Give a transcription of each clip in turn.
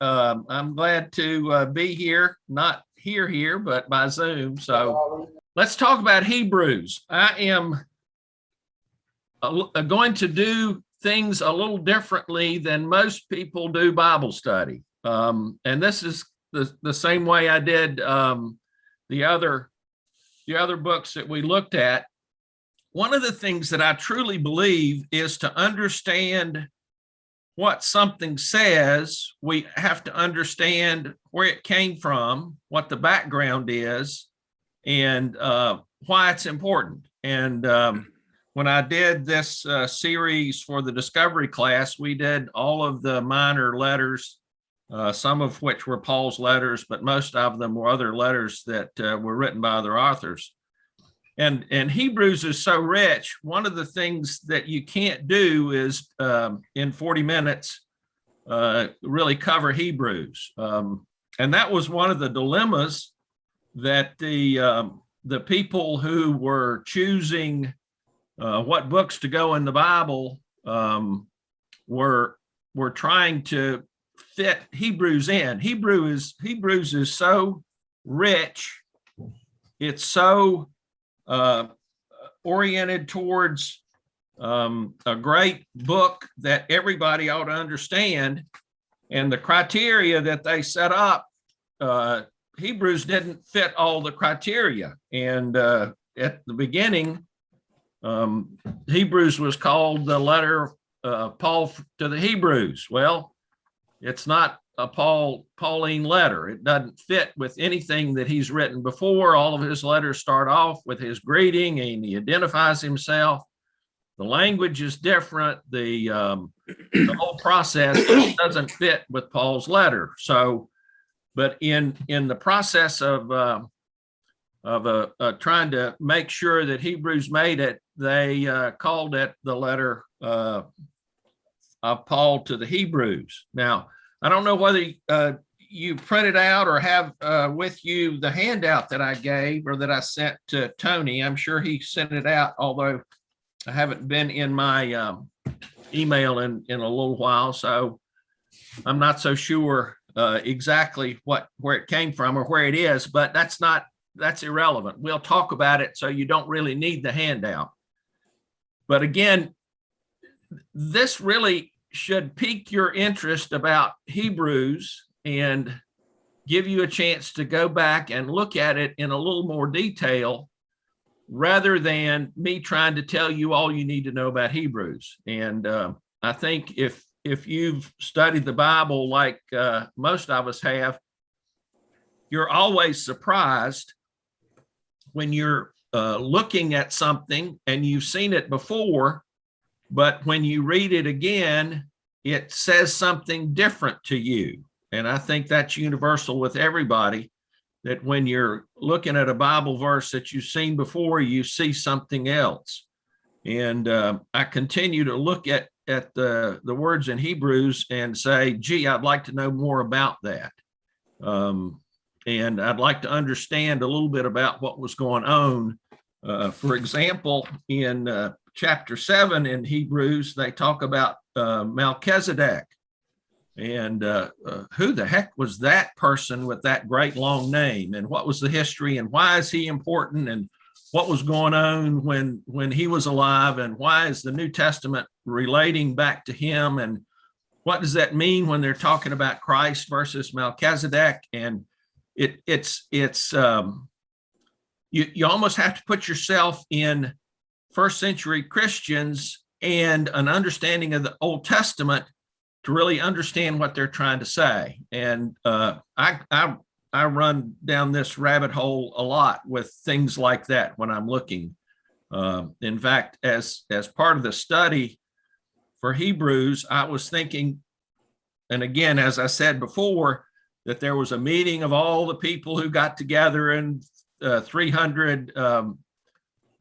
I'm glad to be here, not here, but by Zoom. So let's talk about Hebrews. I am going to do things a little differently than most people do Bible study. And this is the same way I did the other books that we looked at. One of the things that I truly believe is to understand what something says, we have to understand where it came from, what the background is, and why it's important. And when I did this series for the Discovery class, we did all of the minor letters, some of which were Paul's letters, but most of them were other letters that were written by other authors. And Hebrews is so rich. One of the things that you can't do is in 40 minutes really cover Hebrews. And that was one of the dilemmas that the people who were choosing what books to go in the Bible were trying to fit Hebrews in. Hebrews is so rich. It's so oriented towards a great book that everybody ought to understand. And the criteria that they set up, Hebrews didn't fit all the criteria. And at the beginning, Hebrews was called the letter Paul to the Hebrews. Well, it's not a Pauline letter. It doesn't fit with anything that he's written before. All of his letters start off with his greeting and he identifies himself. The language is different. The whole process doesn't fit with Paul's letter. So, but in the process of trying to make sure that Hebrews made it, they called it the letter of Paul to the Hebrews. Now, I don't know whether you printed out or have with you the handout that I gave or that I sent to Tony. I'm sure he sent it out, although I haven't been in my email in a little while, so I'm not so sure exactly where it came from or where it is, but that's irrelevant. We'll talk about it, so you don't really need the handout. But again, this really should pique your interest about Hebrews and give you a chance to go back and look at it in a little more detail rather than me trying to tell you all you need to know about Hebrews. And I think if you've studied the Bible like most of us have, you're always surprised when you're looking at something and you've seen it before, but when you read it again, it says something different to you. And I think that's universal with everybody, that when you're looking at a Bible verse that you've seen before, you see something else. And I continue to look at the words in Hebrews and say, gee, I'd like to know more about that. And I'd like to understand a little bit about what was going on. For example, in chapter 7 in Hebrews, they talk about Melchizedek. And who the heck was that person with that great long name? And what was the history? And why is he important? And what was going on when he was alive? And why is the New Testament relating back to him? And what does that mean when they're talking about Christ versus Melchizedek? And you almost have to put yourself in first century Christians and an understanding of the Old Testament to really understand what they're trying to say. And I run down this rabbit hole a lot with things like that when I'm looking. In fact, as part of the study for Hebrews, I was thinking, and again, as I said before, that there was a meeting of all the people who got together in 300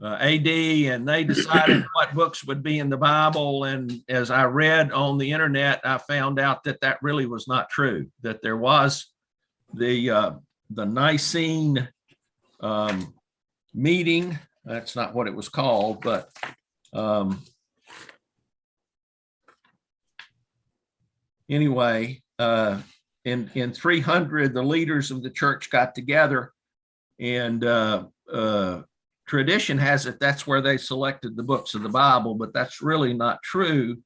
AD, and they decided what books would be in the Bible. And as I read on the internet, I found out that that really was not true, that there was the Nicene meeting. That's not what it was called, but anyway, in 300, the leaders of the church got together, and tradition has it that's where they selected the books of the Bible, but that's really not true.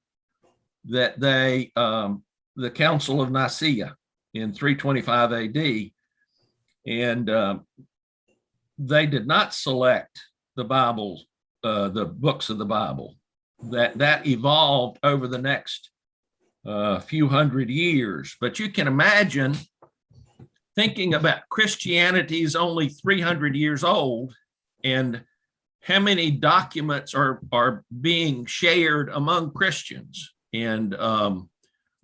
That the Council of Nicaea in 325 AD, and they did not select the Bible, the books of the Bible. That evolved over the next few hundred years. But you can imagine thinking about Christianity is only 300 years old, and how many documents are being shared among Christians. And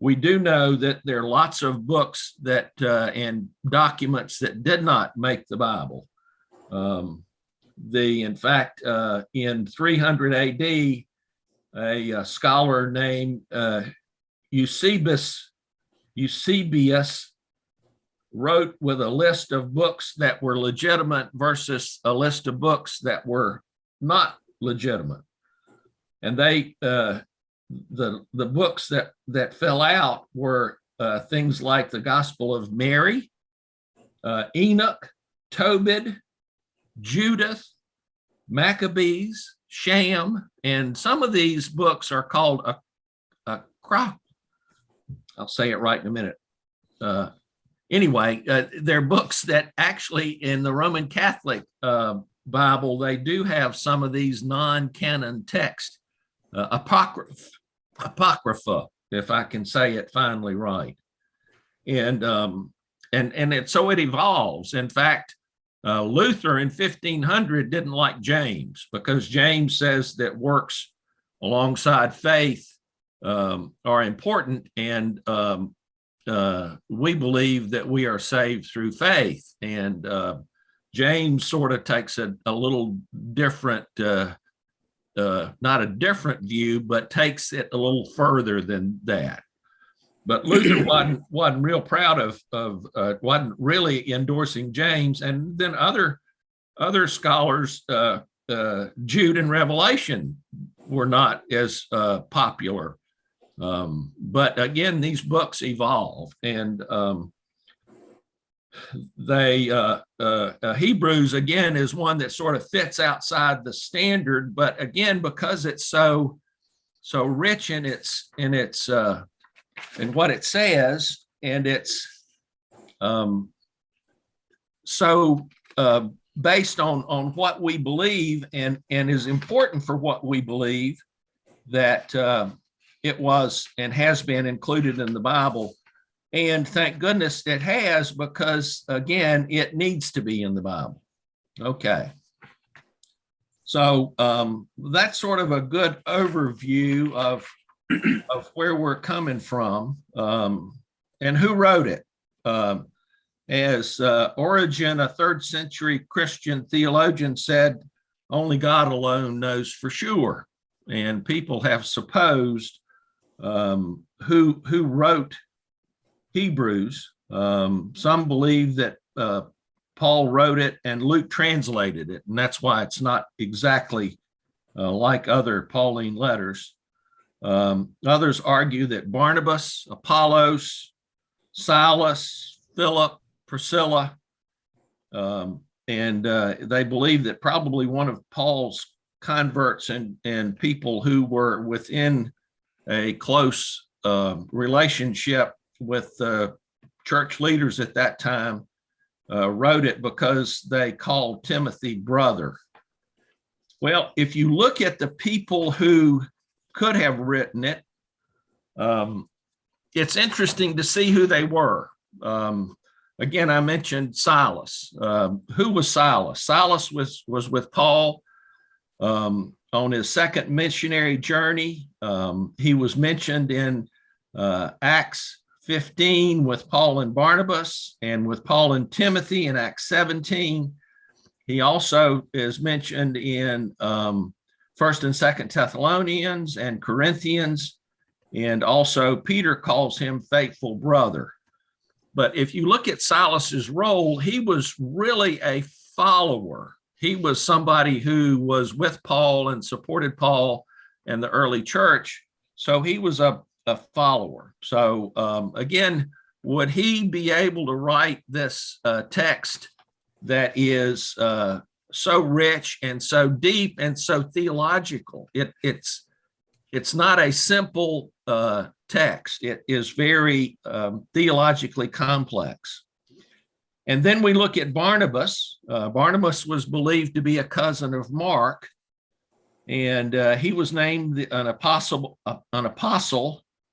we do know that there are lots of books that and documents that did not make the Bible. In fact, in 300 AD, a scholar named Eusebius wrote with a list of books that were legitimate versus a list of books that were not legitimate. And they the books that fell out were things like the Gospel of Mary, Enoch, Tobit, Judith, Maccabees, Shem, and some of these books are called a crop. I'll say it right in a minute. Anyway, they're books that actually in the Roman Catholic Bible, they do have some of these non-canon texts, apocrypha, if I can say it finally right. And so it evolves. In fact, Luther in 1500 didn't like James, because James says that works alongside faith are important, and we believe that we are saved through faith. And James sort of takes a little different, not a different view, but takes it a little further than that. But Luther wasn't real proud of wasn't really endorsing James. And then other scholars, Jude and Revelation, were not as popular. But again, these books evolve, and Hebrews again is one that sort of fits outside the standard. But again, because it's so rich in its in what it says, and it's so based on what we believe, and is important for what we believe, that it was and has been included in the Bible. And thank goodness it has, because again, it needs to be in the Bible. Okay. So that's sort of a good overview of where we're coming from, and who wrote it. As Origen, a 3rd century Christian theologian, said, only God alone knows for sure. And people have supposed who wrote Hebrews. Some believe that Paul wrote it and Luke translated it, and that's why it's not exactly like other Pauline letters. Others argue that Barnabas, Apollos, Silas, Philip, Priscilla, and they believe that probably one of Paul's converts and people who were within a close relationship with church leaders at that time wrote it, because they called Timothy brother. Well, if you look at the people who could have written it, it's interesting to see who they were. Again, I mentioned Silas. Who was Silas? Silas was with Paul on his second missionary journey. He was mentioned in Acts 15 with Paul and Barnabas, and with Paul and Timothy in Acts 17. He also is mentioned in 1st and 2nd Thessalonians and Corinthians, and also Peter calls him faithful brother. But if you look at Silas's role, he was really a follower. He was somebody who was with Paul and supported Paul and the early church. So he was a follower. So again, would he be able to write this text that is so rich and so deep and so theological? It's not a simple text. It is very theologically complex. And then we look at Barnabas. Barnabas was believed to be a cousin of Mark, and he was named an apostle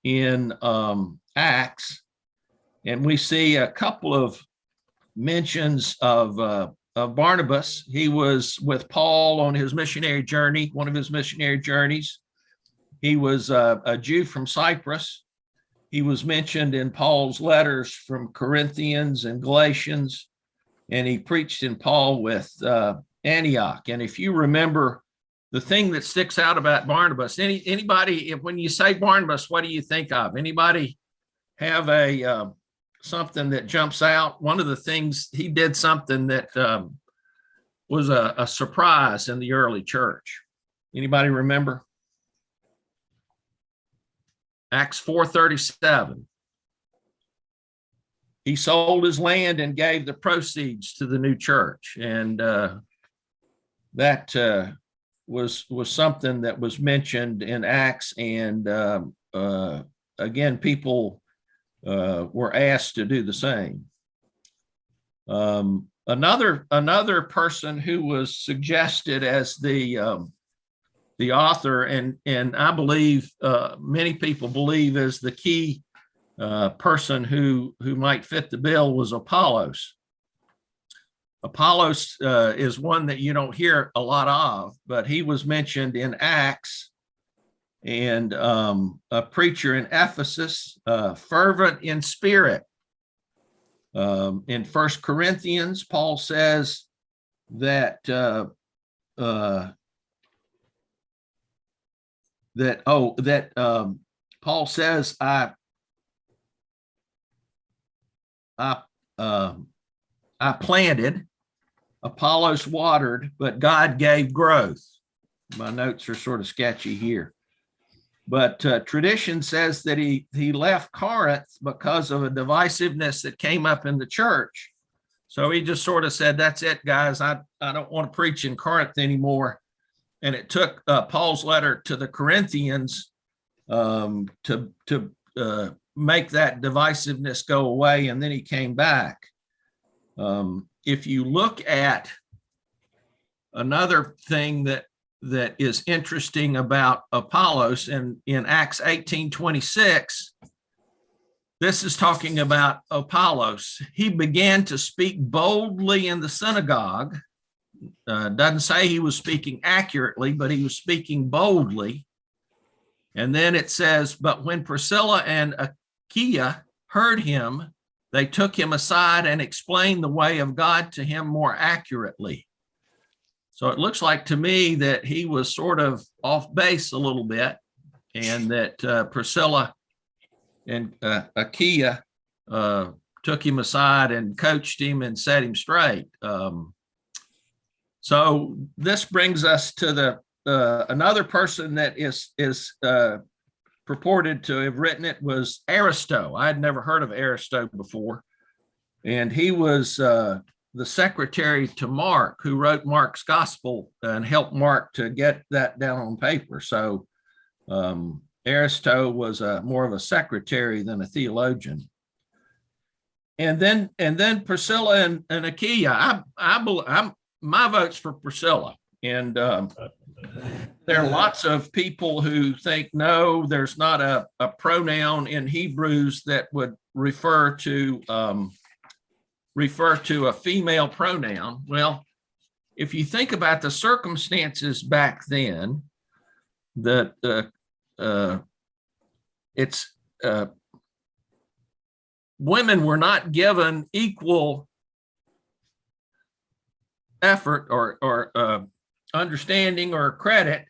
in Acts. And we see a couple of mentions of Barnabas. He was with Paul on his missionary journey, one of his missionary journeys. He was a Jew from Cyprus. He was mentioned in Paul's letters from Corinthians and Galatians, and he preached in Paul with Antioch. And if you remember, the thing that sticks out about Barnabas, anybody, when you say Barnabas, what do you think of? Anybody have a something that jumps out? One of the things, he did something that was a surprise in the early church. Anybody remember? Acts 4:37. He sold his land and gave the proceeds to the new church, and that was something that was mentioned in Acts. And again, people were asked to do the same. Another person who was suggested as the author, and I believe many people believe is the key person who might fit the bill, was Apollos. Apollos is one that you don't hear a lot of, but he was mentioned in Acts, and a preacher in Ephesus, fervent in spirit. In 1 Corinthians, Paul says that Paul says, I planted, Apollos watered, but God gave growth. My notes are sort of sketchy here. But tradition says that he left Corinth because of a divisiveness that came up in the church. So he just sort of said, that's it, guys. I don't want to preach in Corinth anymore. And it took Paul's letter to the Corinthians to make that divisiveness go away, and then he came back. If you look at another thing that is interesting about Apollos, and in Acts 18:26, this is talking about Apollos. He began to speak boldly in the synagogue. Doesn't say he was speaking accurately, but he was speaking boldly. And then it says, but when Priscilla and Aquila heard him, they took him aside and explained the way of God to him more accurately. So it looks like to me that he was sort of off base a little bit, and that Priscilla and Aquila took him aside and coached him and set him straight. So this brings us to the another person that is purported to have written it was Aristotle. I had never heard of Aristotle before, and he was the secretary to Mark, who wrote Mark's gospel and helped Mark to get that down on paper. So Aristotle was more of a secretary than a theologian. And then Priscilla and Aquila. My vote's for Priscilla. And there are lots of people who think, no, there's not a pronoun in Hebrews that would refer to a female pronoun. Well, if you think about the circumstances back then, women were not given equal effort or understanding or credit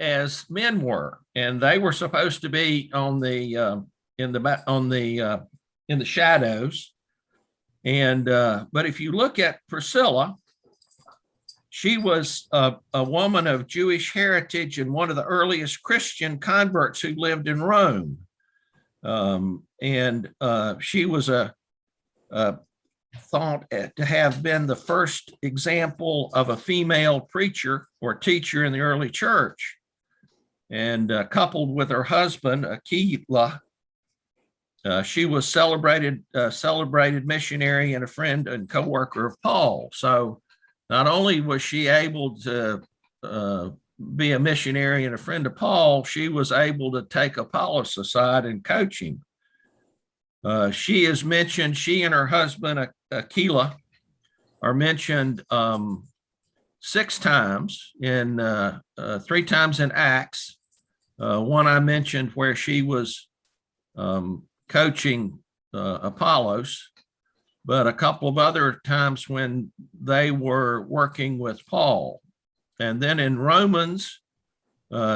as men were, and they were supposed to be in the shadows. And but if you look at Priscilla, she was a woman of Jewish heritage and one of the earliest Christian converts who lived in Rome. And she was thought to have been the first example of a female preacher or teacher in the early church. And coupled with her husband, Aquila, she was celebrated missionary and a friend and co-worker of Paul. So not only was she able to be a missionary and a friend of Paul, she was able to take Apollos aside and coach him. She is mentioned, she and her husband, Aquila, are mentioned 6 times, 3 times in Acts. One I mentioned where she was coaching Apollos, but a couple of other times when they were working with Paul. And then in Romans,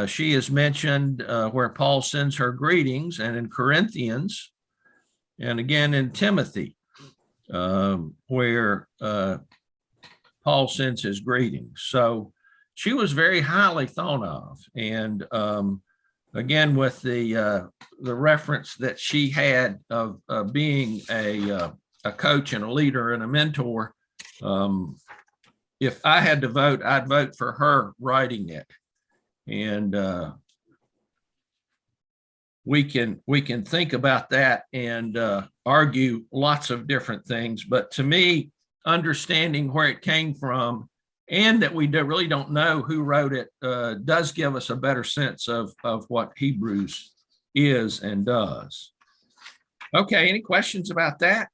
she is mentioned where Paul sends her greetings, and in Corinthians, and again in Timothy, where Paul sends his greetings. So she was very highly thought of. And again, with the reference that she had of being a coach and a leader and a mentor, if I had to vote, I'd vote for her writing it. And we can think about that and argue lots of different things. But to me, understanding where it came from and that we really don't know who wrote it does give us a better sense of what Hebrews is and does. Okay, any questions about that?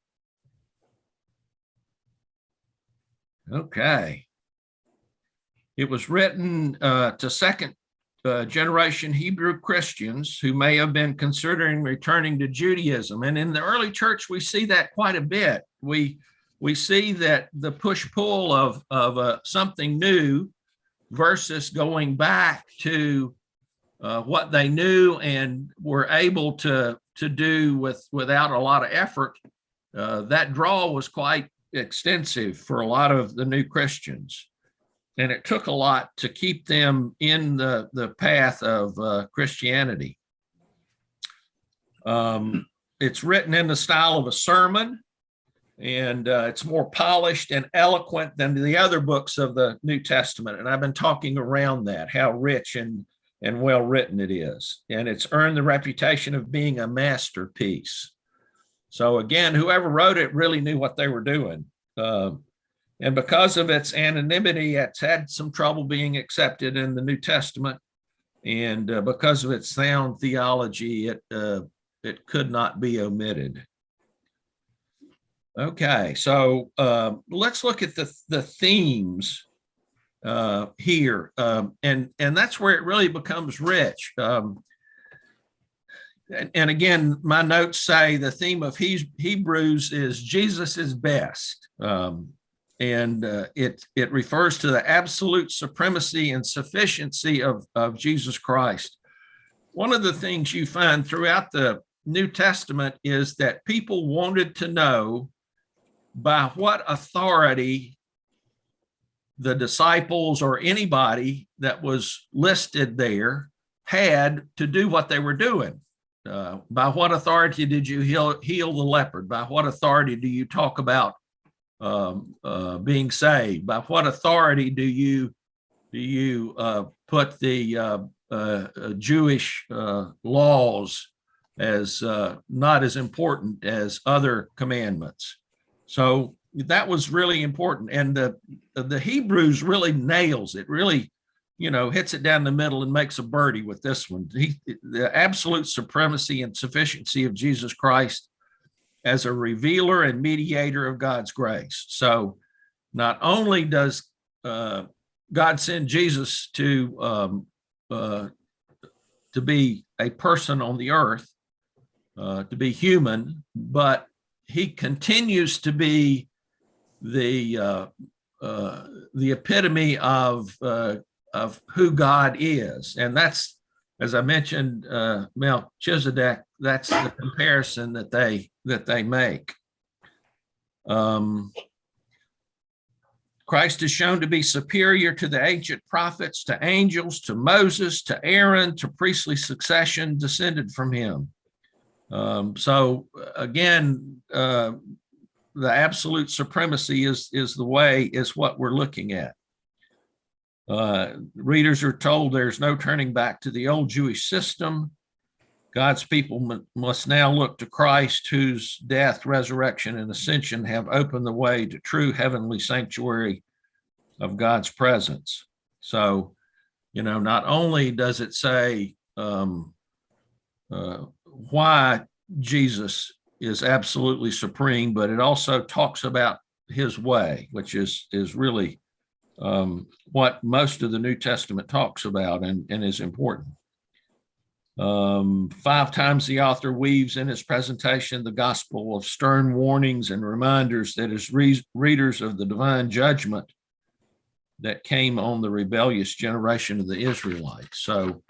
Okay. It was written to second generation Hebrew Christians who may have been considering returning to Judaism. And in the early church, we see that quite a bit. We see that the push-pull of something new versus going back to what they knew and were able to do without a lot of effort. That draw was quite extensive for a lot of the new Christians. And it took a lot to keep them in the path of Christianity. It's written in the style of a sermon, and it's more polished and eloquent than the other books of the New Testament. And I've been talking around that, how rich and well written it is. And it's earned the reputation of being a masterpiece. So again, whoever wrote it really knew what they were doing. And because of its anonymity, it's had some trouble being accepted in the New Testament. And because of its sound theology, it could not be omitted. Okay, so let's look at the themes here. And that's where it really becomes rich. And again, my notes say the theme of Hebrews is Jesus is best. And it refers to the absolute supremacy and sufficiency of Jesus Christ. One of the things you find throughout the New Testament is that people wanted to know by what authority the disciples or anybody that was listed there had to do what they were doing. By what authority did you heal the leopard? By what authority do you talk about being saved? By what authority do you put the Jewish laws as not as important as other commandments? So that was really important, and the Hebrews really nails it. Really, hits it down the middle and makes a birdie with this one. The absolute supremacy and sufficiency of Jesus Christ as a revealer and mediator of God's grace. So not only does God send Jesus to be a person on the earth, to be human, but he continues to be the epitome of who God is. And that's, as I mentioned, Melchizedek, that's the comparison that they make. Christ is shown to be superior to the ancient prophets, to angels, to Moses, to Aaron, to priestly succession descended from him. So again, the absolute supremacy is what we're looking at. Readers are told there's no turning back to the old Jewish system. God's people must now look to Christ, whose death, resurrection, and ascension have opened the way to true heavenly sanctuary of God's presence. So, not only does it say why Jesus is absolutely supreme, but it also talks about his way, which is really what most of the New Testament talks about and is important. 5 times the author weaves in his presentation the gospel of stern warnings and reminders that as readers of the divine judgment that came on the rebellious generation of the Israelites. So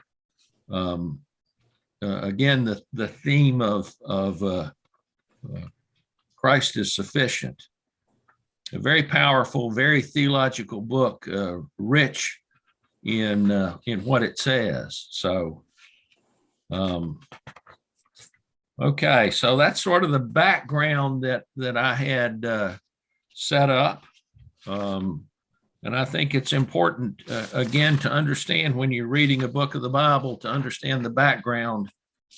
again, the theme of Christ is sufficient. A very powerful, very theological book, rich in what it says. So, okay, so that's sort of the background that I had set up. And I think it's important, again, to understand when you're reading a book of the Bible, to understand the background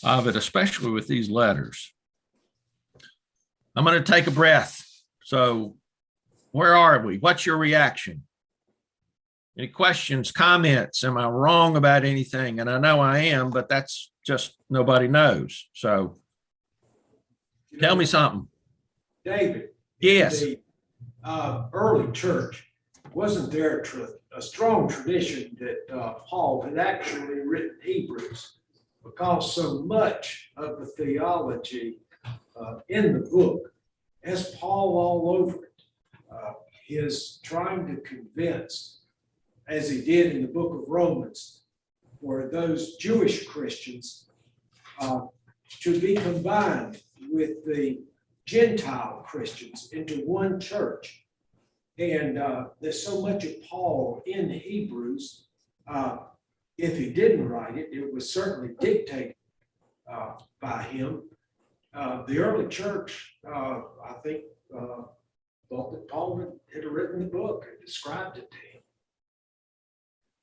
of it, especially with these letters. I'm going to take a breath. So where are we? What's your reaction? Any questions, comments? Am I wrong about anything? And I know I am, but that's just nobody knows. So tell me something. David. Yes. The early church, wasn't there a strong tradition that Paul had actually written Hebrews, because so much of the theology in the book has Paul all over it. His trying to convince, as he did in the book of Romans, for those Jewish Christians to be combined with the Gentile Christians into one church. And there's so much of Paul in Hebrews. If he didn't write it, it was certainly dictated by him. The early church, I think, thought that Paul had written the book and described it to him.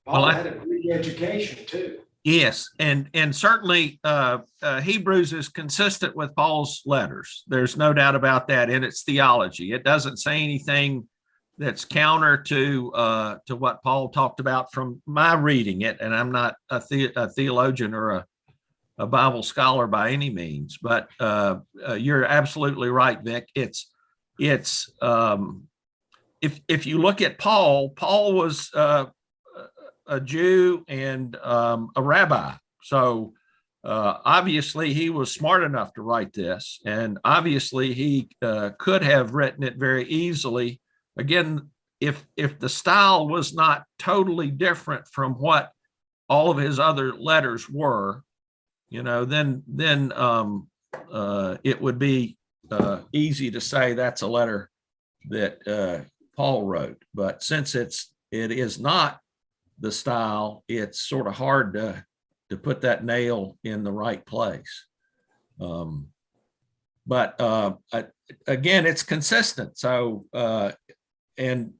Paul had a Greek education too. Yes, and certainly Hebrews is consistent with Paul's letters. There's no doubt about that in its theology. It doesn't say anything that's counter to what Paul talked about from my reading it, and I'm not a theologian or a Bible scholar by any means, but you're absolutely right, Vic. It's if you look at Paul was a Jew and a rabbi, so obviously he was smart enough to write this, and obviously he could have written it very easily. Again, if the style was not totally different from what all of his other letters were, then it would be easy to say that's a letter that Paul wrote. But since it is not the style, it's sort of hard to put that nail in the right place. But again, it's consistent. So and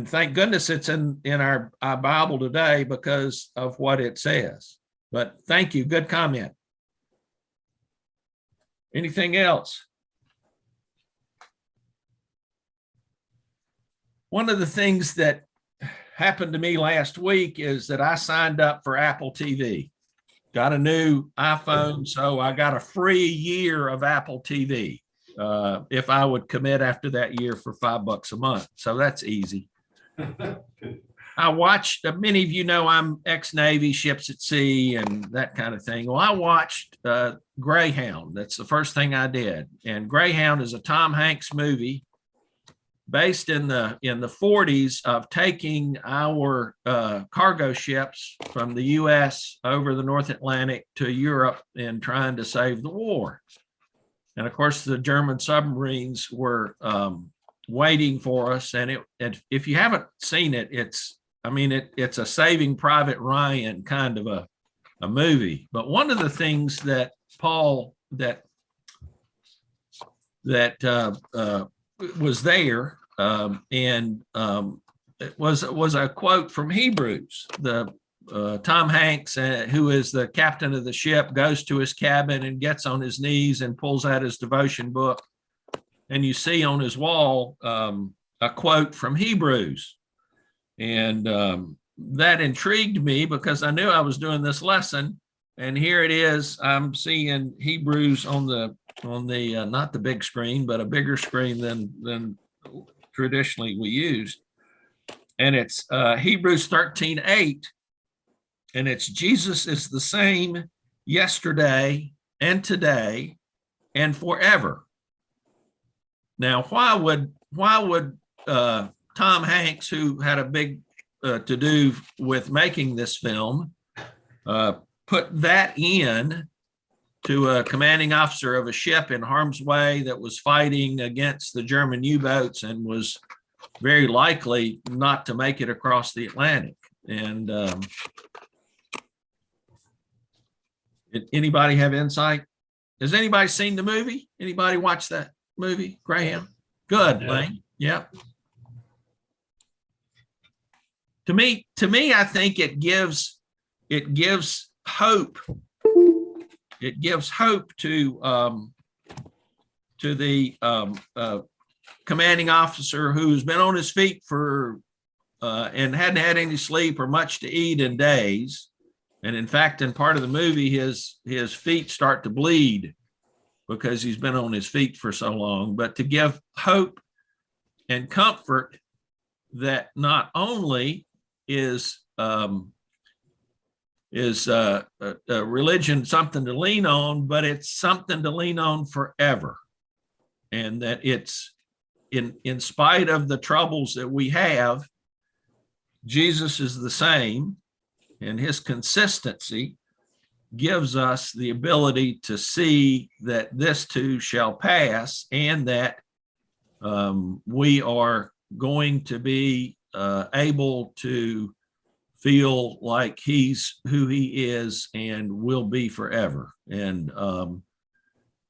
thank goodness it's in our Bible today because of what it says. But thank you. Good comment. Anything else? One of the things that happened to me last week is that I signed up for Apple TV. Got a new iPhone, so I got a free year of Apple TV if I would commit after that year for $5 a month. So that's easy. I watched, many of you know I'm ex-Navy, ships at sea and that kind of thing. Well, I watched Greyhound. That's the first thing I did. And Greyhound is a Tom Hanks movie based in the 40s of taking our cargo ships from the U.S. over the North Atlantic to Europe and trying to save the war. And of course, the German submarines were waiting for us. And if you haven't seen it, it's a Saving Private Ryan kind of a movie. But one of the things that that was there, and it was a quote from Hebrews. The Tom Hanks, who is the captain of the ship, goes to his cabin and gets on his knees and pulls out his devotion book, and you see on his wall a quote from Hebrews, and that intrigued me because I knew I was doing this lesson, and here it is. I'm seeing Hebrews on the not the big screen, but a bigger screen than traditionally we used, and it's Hebrews 13:8, and it's Jesus is the same yesterday and today and forever. Now, why would Tom Hanks, who had a big to do with making this film, put that in to a commanding officer of a ship in harm's way that was fighting against the German U-boats and was very likely not to make it across the Atlantic? And anybody have insight? Has anybody seen the movie? Anybody watch that movie, Graham? Good, Lane. Yep. To me, I think it gives hope. It gives hope to the commanding officer who's been on his feet for and hadn't had any sleep or much to eat in days. And in fact, in part of the movie, his feet start to bleed because he's been on his feet for so long. But to give hope and comfort that not only is religion something to lean on, but it's something to lean on forever, and that it's in spite of the troubles that we have, Jesus is the same, and his consistency gives us the ability to see that this too shall pass, and that we are going to be able to feel like he's who he is and will be forever. And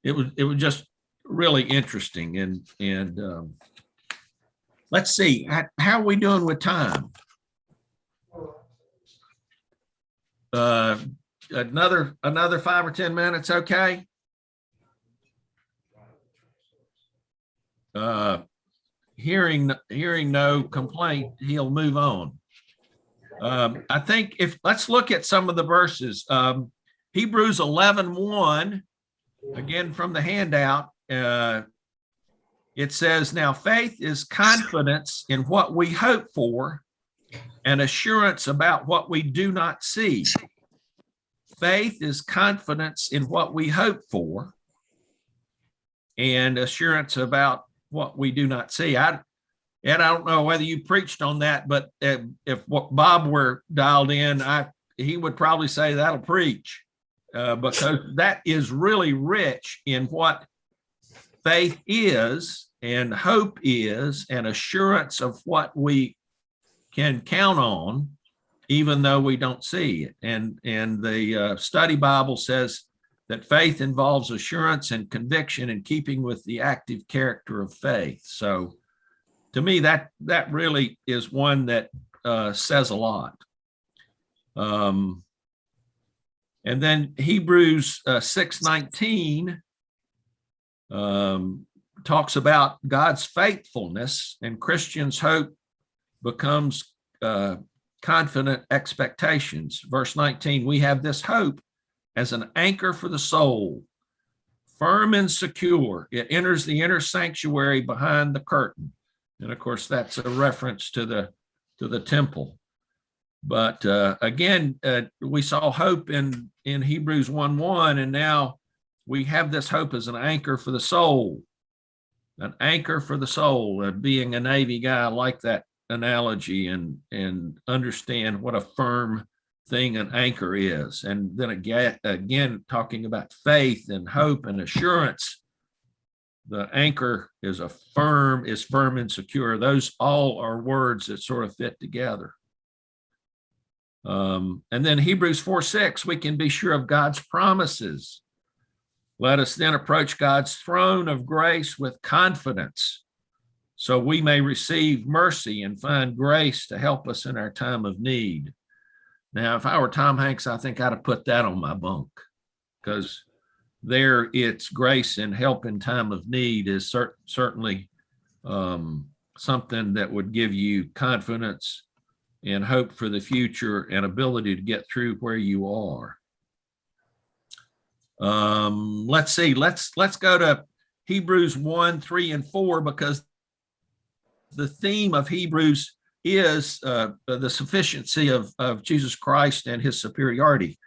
it was just really interesting. And let's see, how are we doing with time? Another 5 or 10 minutes, okay? Hearing no complaint, he'll move on. I think let's look at some of the verses. Hebrews 11:1, again from the handout. It says, now faith is confidence in what we hope for and assurance about what we do not see. Faith is confidence in what we hope for and assurance about what we do not see. Ed, I don't know whether you preached on that, but if Bob were dialed in, he would probably say that'll preach, because that is really rich in what faith is and hope is, and assurance of what we can count on, even though we don't see it. And the study Bible says that faith involves assurance and conviction in keeping with the active character of faith. So to me, that really is one that says a lot. And then Hebrews 6:19 talks about God's faithfulness, and Christians' hope becomes confident expectations. Verse 19, we have this hope as an anchor for the soul, firm and secure. It enters the inner sanctuary behind the curtain. And of course, that's a reference to the temple. But again, we saw hope in Hebrews 1:1, and now we have this hope as an anchor for the soul. An anchor for the soul. Being a Navy guy, I like that analogy and understand what a firm thing an anchor is. And then again talking about faith and hope and assurance. The anchor is firm and secure. Those all are words that sort of fit together. And then Hebrews 4:6, we can be sure of God's promises. Let us then approach God's throne of grace with confidence, so we may receive mercy and find grace to help us in our time of need. Now, if I were Tom Hanks, I think I'd have put that on my bunk, because there it's grace and help in time of need is certainly something that would give you confidence and hope for the future and ability to get through where you are. Let's see, let's go to Hebrews 1, 3, and 4, because the theme of Hebrews is the sufficiency of Jesus Christ and his superiority.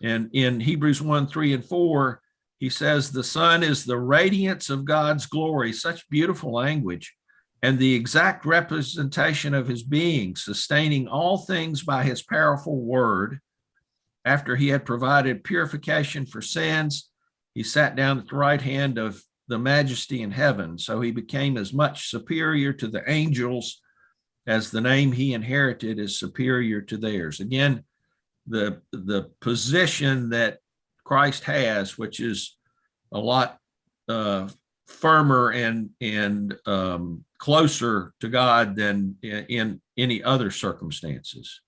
And in Hebrews 1, 3, and 4, he says, the Son is the radiance of God's glory, such beautiful language, and the exact representation of his being, sustaining all things by his powerful word. After he had provided purification for sins, he sat down at the right hand of the majesty in heaven. So he became as much superior to the angels as the name he inherited is superior to theirs. Again, the position that Christ has, which is a lot firmer and closer to God than in any other circumstances.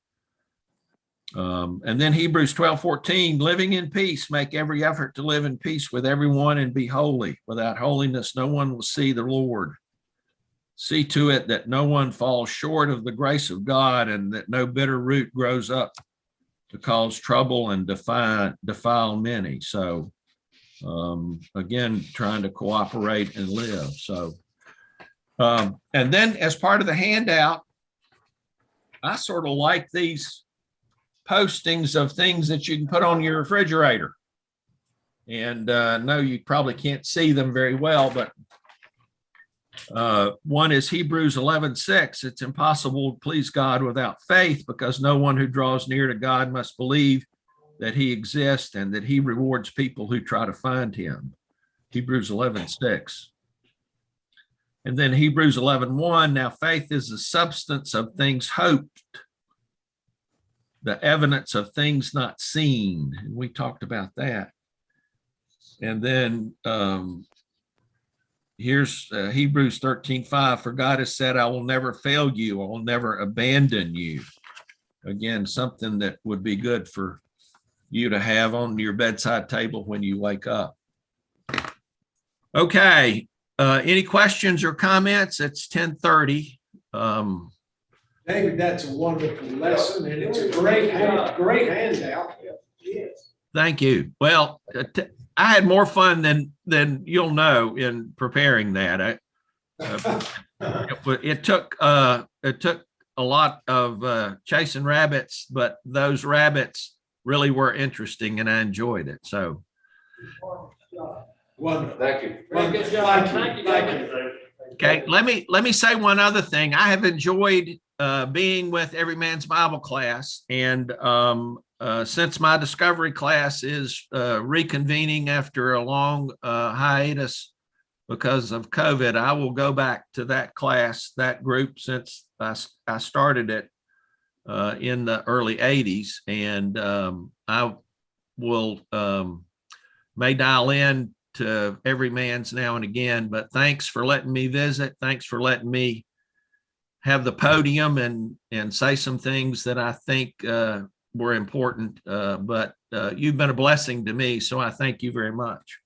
And then Hebrews 12:14, living in peace, make every effort to live in peace with everyone and be holy. Without holiness, no one will see the Lord. See to it that no one falls short of the grace of God, and that no bitter root grows up to cause trouble and defile many. So again, trying to cooperate and live. So, and then as part of the handout, I sort of like these postings of things that you can put on your refrigerator. And no, you probably can't see them very well, but one is Hebrews 11:6. It's impossible to please God without faith, because no one who draws near to God must believe that he exists and that he rewards people who try to find him. Hebrews 11:6. And then Hebrews 11:1. Now faith is the substance of things hoped, the evidence of things not seen. And we talked about that. And then here's Hebrews 13:5. For God has said, I will never fail you. I will never abandon you. Again, something that would be good for you to have on your bedside table when you wake up. Okay. Any questions or comments? It's 10:30. David, that's a wonderful lesson, and it's a great handout. Yes. Thank you. Well, I had more fun than you'll know in preparing that. It took a lot of chasing rabbits, but those rabbits really were interesting, and I enjoyed it. So, Wonderful. Thank you. Good job. Thank you. okay, let me say one other thing. I have enjoyed being with Every Man's Bible class, and since my discovery class is reconvening after a long hiatus because of COVID, I will go back to that class, that group, since I started it in the early 80s, and I will may dial in to Every Man's now and again. But thanks for letting me visit. Thanks for letting me have the podium and say some things that I think were important. But you've been a blessing to me, so I thank you very much.